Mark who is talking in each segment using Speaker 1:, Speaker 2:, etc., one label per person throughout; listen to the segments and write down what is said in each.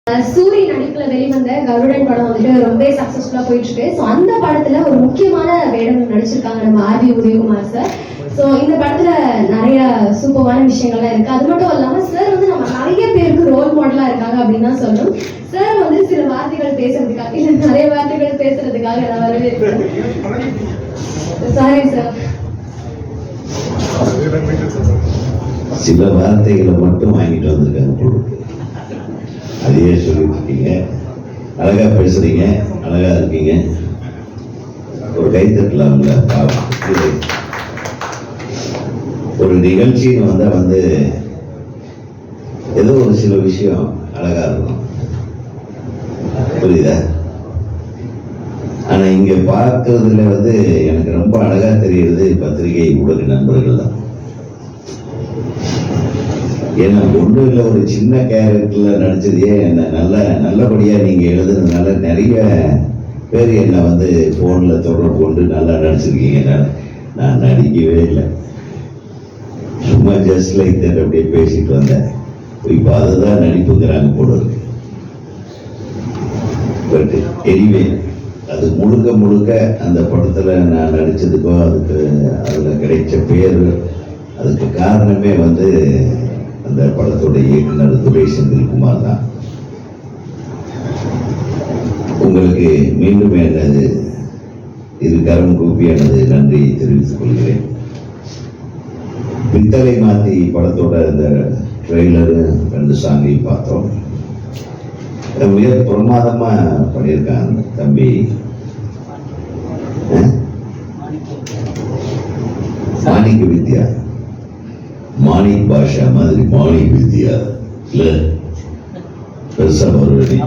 Speaker 1: சூரிய நடிப்புல வெளிவந்த கருடன் படம் வந்துட்டு ரொம்ப சக்சஸ்ஃபுல்லா போயிட்டு இருக்கு. ஸோ அந்த படத்துல ஒரு முக்கியமான வேடம் நடிச்சிருக்காங்க நம்ம ஆர்வி உதயகுமார் சார். ஸோ இந்த படத்துல நிறைய சூப்பரான விஷயங்கள்லாம் இருக்கு. அது மட்டும் இல்லாம சார் வந்து நம்ம நிறைய பேருக்கு ரோல் மாடலா இருக்காங்க அப்படின்னு தான் சொல்லணும். சார் வந்து சில வார்த்தைகள் பேசுறதுக்காக இல்ல நிறைய வார்த்தைகள் பேசுறதுக்காக நான் வரவேற்கிறேன். Sorry sir.
Speaker 2: சில வார்த்தைகளை மட்டும் வாங்கிட்டு வந்திருக்காங்க. அதையே சொல்லிட்டு இருக்கீங்க. அழகா பேசுறீங்க, அழகா இருக்கீங்க. ஒரு கை தட்டலாம்ல. ஒரு நிகழ்ச்சின்னு வந்தா வந்து ஏதோ ஒரு சில விஷயம் அழகா இருக்கும், புரியுதா? ஆனா இங்க பார்க்கறதுல வந்து எனக்கு ரொம்ப அழகா தெரியுது பத்திரிகை ஊடக நண்பர்கள் தான். ஏன்னா ஒண்ணு இல்லை, ஒரு சின்ன கேரக்டர்ல நடிச்சதையே என்ன நல்லபடியா நீங்க எழுதுனதுனால நிறைய பேர் என்னை வந்து போன்ல தொடர்பு கொண்டு நல்லா நடிச்சிருக்கீங்க. நான் நடிக்கவே இல்லை, சும்மா ஜஸ்ட் லைக் தட் அப்படியே பேசிட்டு வந்தேன். இப்போ அதுதான் நடிப்புங்கிறாங்க போல இருக்கு. பட் எனிவே அது முழுக்க அந்த படத்துல நான் நடிச்சதுக்கோ அதுல கிடைச்ச பேர், அதுக்கு காரணமே வந்து அந்த படத்தோட இயக்குனர் துரை செந்தில்குமார் தான். உங்களுக்கு மீண்டும் எனது இரு கரம் கூப்பி எனது நன்றியை தெரிவித்துக் கொள்கிறேன். பித்தளை மாத்தி படத்தோட அந்த ட்ரெய்லரு 2 சாங்கையும் பார்த்தோம். மிக பிரமாதமா பண்ணியிருக்காங்க தம்பி. மாணிக்க வித்யா, மாணிக் பாஷா மாதிரி மாணிக் வித்யா இல்ல, பெருசா மறுபடி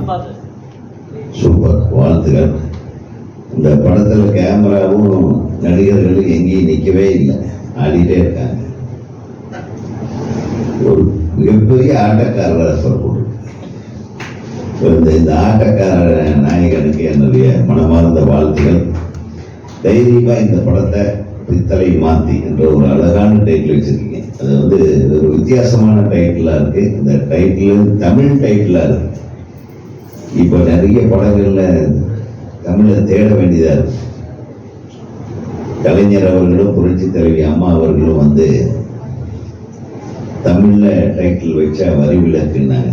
Speaker 2: சூப்பர், வாழ்த்துக்கள். இந்த படத்துல கேமராவும் நடிகர்களும் எங்கேயும் நிற்கவே இல்லை, ஆடிட்டே இருக்காங்க. ஒரு மிகப்பெரிய ஆட்டக்காரர் போட்டு இந்த ஆட்டக்கார நாயகனுக்கு என்னுடைய மனமார்ந்த வாழ்த்துக்கள். தைரியமா இந்த படத்தை பித்தளை மாத்தி என்ற ஒரு அழகான டைட்டில் வச்சிருக்கீங்க. அது வந்து ஒரு வித்தியாசமான டைட்டிலா இருக்கு. இந்த டைட்டில் தமிழ் டைட்டிலா இருக்கு. இப்ப நிறைய படங்கள்ல தமிழை தேட வேண்டியதா இருக்கு. கலைஞர் அவர்களும் புரட்சி தலைவி அம்மா அவர்களும் வந்து தமிழ்ல டைட்டில் வச்சா வரி விலக்குன்னாங்க.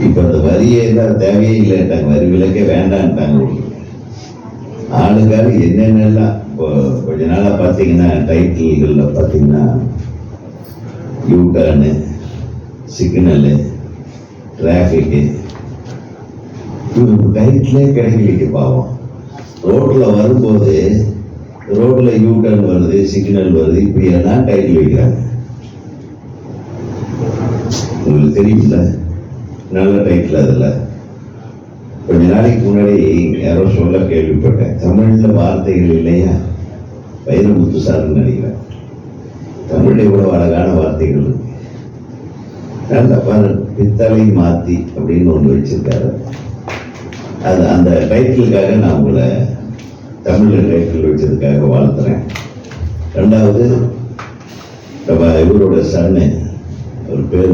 Speaker 2: இப்ப அந்த வரியே தான் தேவையே இல்லைட்டாங்க, வரி விலக்கே வேண்டான்ட்டாங்க. ஆளுக்காரு என்னென்னலாம் இப்போ கொஞ்ச நாளா பார்த்தீங்கன்னா டைட்டில்கள்ல பார்த்தீங்கன்னா யூட்டர்னு, சிக்னலு, டிராஃபிக்கு, டைட்டிலே கிடைக்கலைக்கு பாவம். ரோட்ல வரும்போது ரோட்ல யூட்டர்ன் வருது, சிக்னல் வருது, இப்படி எல்லாம் டைட்டில் வைக்கிறாங்க. உங்களுக்கு தெரியுமில்ல, நல்ல டைட்டில். அதில் கொஞ்ச நாளைக்கு முன்னாடி யாரோ சொல்ல கேள்விப்பட்டேன், தமிழ்ல வார்த்தைகள் இல்லையா, வைரமுத்து சார்னு நினைக்கிறேன். தமிழ்ல இவ்வளவு அழகான வார்த்தைகள் இருக்கு. நல்ல பித்தளை மாத்தி அப்படின்னு ஒன்று வச்சிருக்காரு. அது அந்த டைட்டிலுக்காக நான் உங்களை தமிழ்ல டைட்டில் வச்சதுக்காக வாழ்த்துறேன். 2வது இவரோட சன்னு, ஒரு பேரு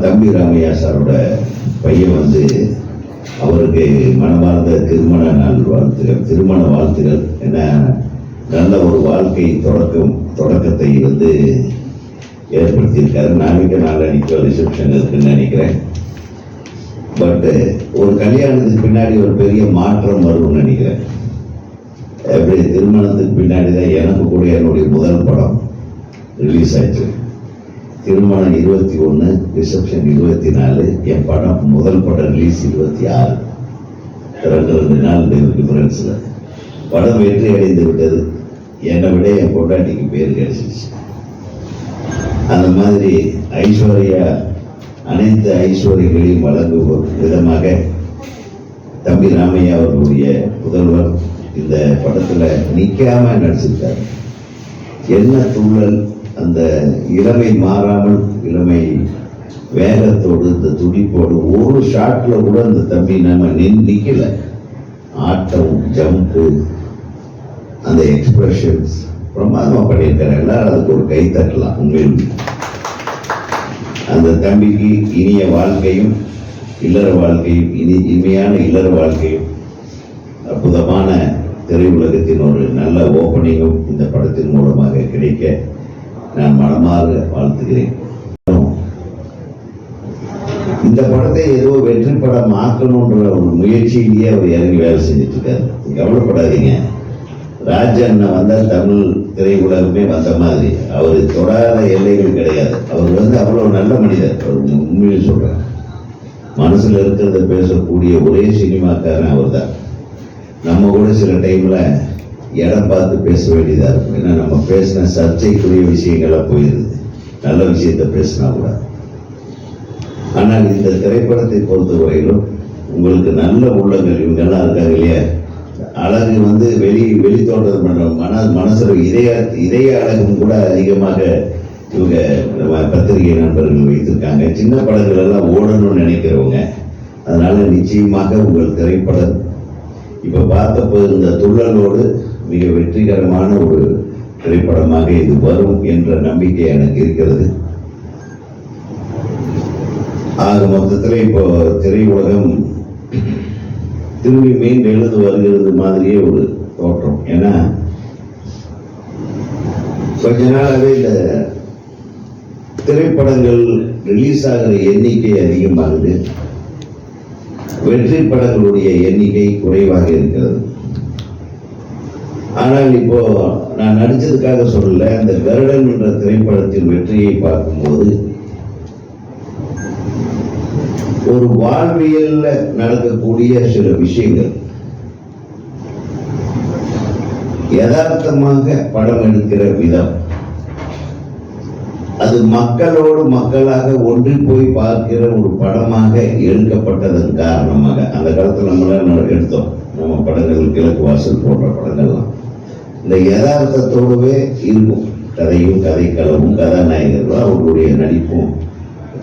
Speaker 2: தம்பி ராமையா சாரோட பையன் வந்து அவருக்கு மனமார்ந்த திருமண நாள் வாழ்த்துகள், திருமண வாழ்த்துகள். என்ன நல்ல ஒரு வாழ்க்கை தொடக்கத்தை வந்து ஏற்படுத்தியிருக்காரு. நாளைக்கு ரிசப்ஷன் இருக்குன்னு நினைக்கிறேன். பட் ஒரு கல்யாணத்துக்கு பின்னாடி ஒரு பெரிய மாற்றம் வரும்னு நினைக்கிறேன். எப்படி திருமணத்துக்கு பின்னாடி தான் எனக்கு கூட என்னுடைய முதல் படம் ரிலீஸ் ஆயிடுச்சு. திருமணம் 21, ரிசப்ஷன் 24, என் படம் முதல் படம் ரிலீஸ் 26. 2 நாள் டிஃபரன்ஸ்ல படம் வெற்றி அடைந்து விட்டது. என்னை விட என் பொண்டாட்டிக்கு பேர் கிடைச்சிச்சு. அந்த மாதிரி ஐஸ்வர்யா அனைத்து ஐஸ்வர்யங்களையும் வழங்கும் விதமாக தம்பி ராமையா அவர்களுடைய புதல்வர் இந்த படத்துல நிக்காம நடிச்சிருக்காரு. என்ன துள்ளல், அந்த இளமை மாறாமல் இளமை வேகத்தோடு இந்த துடிப்போடு ஒரு ஷாட்ல கூட அந்த தம்பி நம்ம நிக்கல. ஆட்டம், ஜம்ப்பு, அந்த எக்ஸ்பிரஷன்ஸ் பிரமாதமா பண்ணியிருக்காரு. எல்லாரும் அதுக்கு ஒரு கை தட்டலாம். உண்மையில் அந்த தம்பிக்கு இனிய வாழ்க்கையும் இல்லற வாழ்க்கையும் இனிமையான இல்லற வாழ்க்கையும் அற்புதமான திரையுலகத்தின் ஒரு நல்ல ஓப்பனிங்கும் இந்த படத்தின் மூலமாக கிடைக்க நான் மனமாற வாழ்த்துகிறேன். இந்த படத்தை ஏதோ வெற்றி படம் ஆக்கணுன்ற ஒரு முயற்சியிலேயே அவர் இறங்கி வேலை செஞ்சுட்டு இருக்காரு. கவலைப்படாதீங்க, ராஜ் அண்ணன் வந்தால் தமிழ் திரையுலகமே வந்த மாதிரி. அவர் தொடாத எல்லைகள் கிடையாது. அவர் அவ்வளவு நல்ல மனிதர். அவர் உண்மையில் சொல்றேன், மனசுல இருக்கிறத பேசக்கூடிய ஒரே சினிமாக்காரன் அவர் தான். நம்ம கூட சில டைம்ல இடம் பார்த்து பேச வேண்டியதா இருக்கும். ஏன்னா நம்ம பேசின சர்ச்சைக்குரிய விஷயங்களா போயிருது, நல்ல விஷயத்த பேசினா கூட. ஆனால் இந்த திரைப்படத்தை பொறுத்தவரையிலும் உங்களுக்கு நல்ல உள்ளங்கள் இவங்கெல்லாம் இருக்காங்க இல்லையா, அழகு வெளி தோற்றம் பண்ற மனசுல இதய அழகும் கூட அதிகமாக இவங்க நம்ம பத்திரிகை நண்பர்கள் வைத்திருக்காங்க. சின்ன படங்கள் எல்லாம் ஓடணும்னு நினைக்கிறவங்க. அதனால நிச்சயமாக உங்கள் திரைப்படம் இப்ப பார்த்தப்போ இந்த துள்ளலோடு மிக வெற்றிகரமான ஒரு திரைப்படமாக இது வரும் என்ற நம்பிக்கை எனக்கு இருக்கிறது. ஆக மொத்தத்தில் இப்போ திரையுலகம் திரும்பி மீண்டும் எழுந்து வருகிறது மாதிரியே ஒரு தோற்றம். ஏன்னா கொஞ்ச நாளாகவே இந்த திரைப்படங்கள் ரிலீஸ் ஆகிற எண்ணிக்கை அதிகமாகுது, வெற்றி படங்களுடைய எண்ணிக்கை குறைவாக இருக்கிறது. ஆனால் இப்போ நான் நடிச்சதுக்காக சொல்லல, அந்த கருடன் என்ற திரைப்படத்தின் வெற்றியை பார்க்கும்போது ஒரு வாழ்வியல்ல நடக்கக்கூடிய சில விஷயங்கள் யதார்த்தமாக படம் எடுக்கிற விதம், அது மக்களோடு மக்களாக ஒன்றி போய் பார்க்கிற ஒரு படமாக எடுக்கப்பட்டதன் காரணமாக அந்த காலத்தில் நம்மளாம் எடுத்தோம். நம்ம படங்கள் கிழக்கு வாசல் போன்ற படங்கள்லாம் இந்த யதார்த்தத்தோடவே இருக்கும். கதையும் கதைக்களமும் கதாநாயகர்களும் அவர்களுடைய நடிப்பும்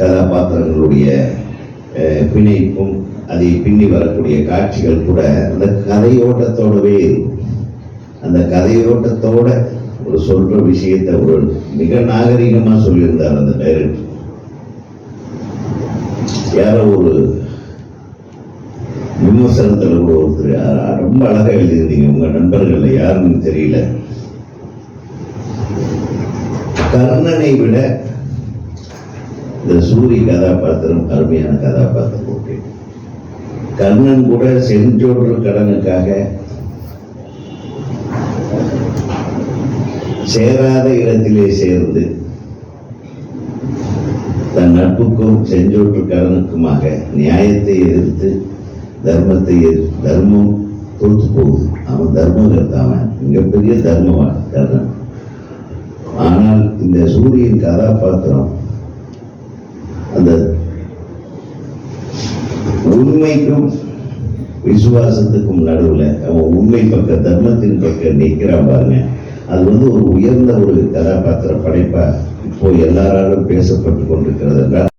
Speaker 2: கதாபாத்திரங்களுடைய பிணைப்பும் அதை பின்னி வரக்கூடிய காட்சிகள் கூட அந்த கதையோட்டத்தோடவே இருக்கும். அந்த கதையோட்டத்தோட ஒரு சொல்ற விஷயத்தை ஒரு மிக நாகரிகமா சொல்லியிருந்தார் அந்த டைரக்டர். யாரோ ஒரு விமர்சனத்துல கூட ஒருத்தர் ரொம்ப அழகா எழுதியிருந்தீங்க, உங்க நண்பர்கள்ல யாருன்னு தெரியல, கர்ணனை விட இந்த சூரிய கதாபாத்திரம் அருமையான கதாபாத்திரம். ஓகே, கர்ணன் கூட செஞ்சோற்று கடனுக்காக சேராத இடத்திலே சேர்ந்து தன் நட்புக்கும் செஞ்சோற்று கடனுக்குமாக நியாயத்தை எதிர்த்து தர்மம் தோற்று போகுது. அவன் தர்மம் எடுத்தாவன் மிகப்பெரிய தர்மவான் கர்ணன். ஆனால் இந்த சூரியன் கதாபாத்திரம் அந்த உண்மைக்கும் விசுவாசத்துக்கும் நடுவில் அவன் உண்மை பக்க தர்மத்தின் பக்கம் நிற்கிறான் பாருங்க. அது ஒரு உயர்ந்த ஒரு கதாபாத்திர படைப்பா இப்போ எல்லாராலும் பேசப்பட்டு கொண்டிருக்கிறது என்றால்